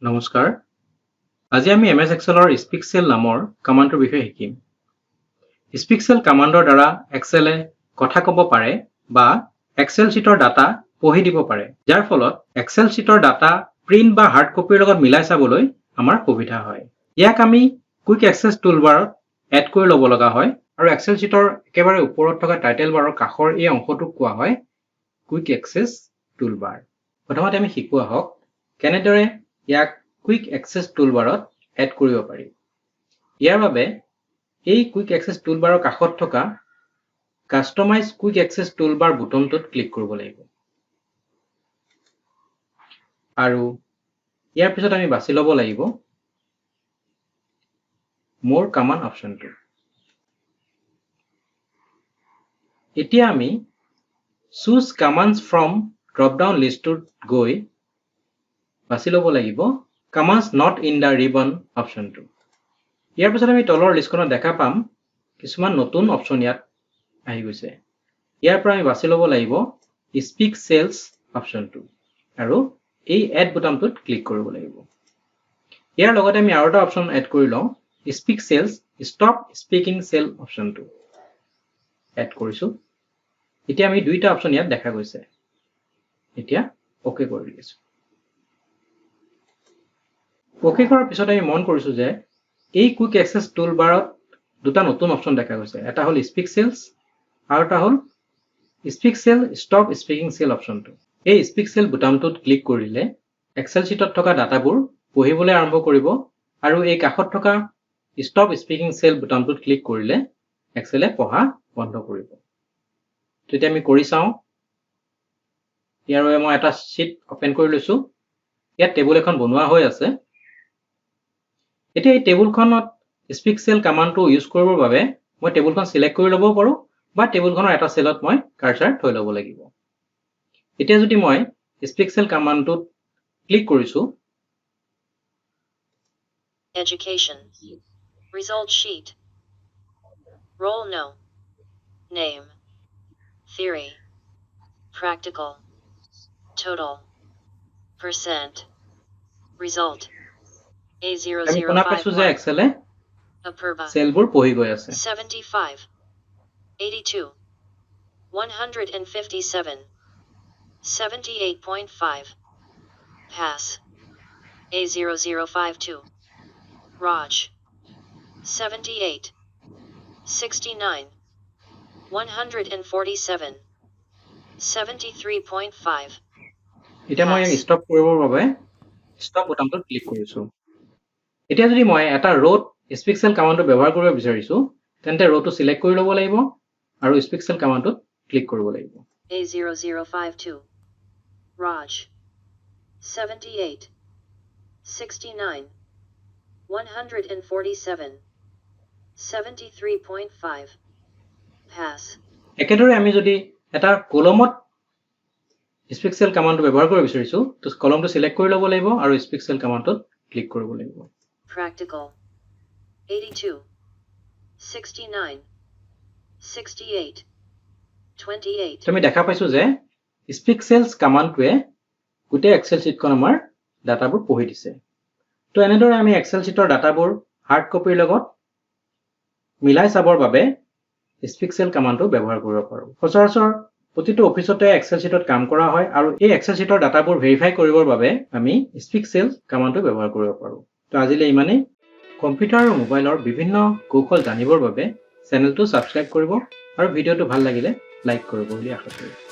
নমস্কাৰ আজি আমি এমএছ এক্সেলৰ স্পিক সেল নামৰ কমাণ্ডৰ বিষয়ে শিকিম স্পিক সেল কমাণ্ডৰ দ্বাৰা এক্সেলে কথা ক'ব পাৰে বা এক্সেল শীটৰ ডাটা পঢ়ি দিব পাৰে যাৰ ফলত এক্সেল শীটৰ ডাটা প্ৰিন্ট বা হাৰ্ড কপিৰ লগত মিলাই চাবলৈ আমাৰ সুবিধা হয় ইয়াক আমি কুইক এক্সেছ টুলবাৰত এড কৰি ল'ব লগা হয় আৰু এক্সেল শীটৰ একেবাৰে ওপৰত থকা টাইটেল বাৰৰ কাষৰ এই অংশটোক কোৱা হয় কুইক এক্সেছ টুলবাৰ প্ৰথমতে আমি শিকো আহক কেনেদৰে ইয়াক কুইক এক্সেছ টুলবাৰত এড কৰিব পাৰি ইয়াৰ বাবে এই কুইক এক্সেছ টুলবাৰৰ কাষত থকা কাষ্টমাইজ কুইক এক্সেছ টুলবাৰ বুটামটোত ক্লিক কৰিব লাগিব আৰু ইয়াৰ পিছত আমি বাছি ল'ব লাগিব মোৰ কমাণ্ড অপচনটো এতিয়া আমি choose commands from drop down লিষ্টটোত গৈ বাছি ল'ব লাগিব commands not in the ribbon অপচনটো ইয়াৰ পিছত আমি তলৰ লিষ্টখনত দেখা পাম কিছুমান নতুন অপচন ইয়াত আহি গৈছে ইয়াৰ পৰা আমি বাছি ল'ব লাগিব স্পিক সেলছ অপচনটো আৰু এই এড বুটামটোত ক্লিক কৰিব লাগিব ইয়াৰ লগতে আমি আৰু এটা অপচন এড কৰি লওঁ speak cells stop speaking cell অপচনটো এড কৰিছো এতিয়া আমি দুইটা অপচন ইয়াত দেখা গৈছে এতিয়া ওকে কৰি দিছো ওকে কৰাৰ পিছত আমি মন কৰিছো যে এই কুইক এক্সেছ টুলবাৰত দুটা নতুন অপচন দেখা গৈছে এটা হ'ল স্পিক সেলছ আৰু এটা হ'ল speak cell stop speaking cell অপচনটো এই স্পিক সেল বুটামটোত ক্লিক কৰিলে এক্সেল শীটত থকা ডাটাবোৰ পঢ়িবলৈ আৰম্ভ কৰিব আৰু এই কাষত থকা ষ্টপ স্পিকিং সেল বুটামটোত ক্লিক কৰিলে এক্সেলে পঢ়া বন্ধ কৰিব তেতিয়া আমি কৰি চাওঁ ইয়াৰ বাবে মই এটা শীট ওপেন কৰি লৈছো ইয়াত টেবুল এখন বনোৱা হৈ আছে এতিয়া এই টেবুলখনত স্পিক সেল কমাণ্ডটো ইউজ কৰিবৰ বাবে মই টেবুলখন সিলেক্ট কৰি ল'ব পাৰো বা টেবুলখনৰ এটা সেলত মই কাৰ্সাৰ থৈ ল'ব লাগিব এতিয়া যদি মই স্পিক সেল কমাণ্ডটোত ক্লিক কৰিছো Education. Result sheet. Role no. Name. Theory. Practical. Total. Percent. Result. আমি শুনা পাইছো যে A005 এক্সেলে Apurva. সেলবোৰ পঢ়ি গৈ আছে 75. 82. 157. 78.5. Pass. A0052. Raj. 78. 69. 147. 73.5. এতিয়া মই ইয়াক ষ্টপ কৰিবৰ বাবে ষ্টপ বুটামটোত ক্লিক কৰিছো এতিয়া যদি মই এটা ৰোত স্পিক সেল কমাণ্ডটো ব্যৱহাৰ কৰিব বিচাৰিছো তেন্তে ৰোটো সিলেক্ট কৰি ল'ব লাগিব আৰু স্পিক সেল কমাণ্ডটোত ক্লিক কৰিব লাগিব A0052. Raj. 78. 69. 147. 73.5. Pass. একেদৰে আমি যদি এটা কলমত স্পিক সেল কমাণ্ডটো ব্যৱহাৰ কৰিব বিচাৰিছো তো কলমটো সিলেক্ট কৰি ল'ব লাগিব আৰু স্পিক সেল কমাণ্ডটোত ক্লিক কৰিব লাগিব Practical. 82. 69. 68. 28. তুমি দেখা পাইছো যে স্পিক সেলছ কমাণ্ডটোৱে গোটেই এক্সেল শীটখন আমাৰ ডাটাবোৰ পঢ়ি দিছে তো এনেদৰে আমি এক্সেল শীটৰ ডাটাবোৰ হাৰ্ড কপিৰ লগত মিলাই চাবৰ বাবে স্পিক সেল কমাণ্ডটো ব্যৱহাৰ কৰিব পাৰো সচৰাচৰ প্ৰতিটো অফিচতে এক্সেল শীটত কাম কৰা হয় আৰু এই এক্সেল শীটৰ ডাটাবোৰ ভেৰিফাই কৰিবৰ বাবে আমি স্পিক সেল কমাণ্ডটো ব্যৱহাৰ কৰিব পাৰো তো আজিলৈ ইমানেই কম্পিউটাৰ আৰু মোবাইলৰ বিভিন্ন কৌশল জানিবৰ বাবে চেনেলটো সাবস্ক্ৰাইব কৰিব আৰু ভিডিঅ'টো ভাল লাগিলে লাইক কৰিব বুলি আশা কৰোঁ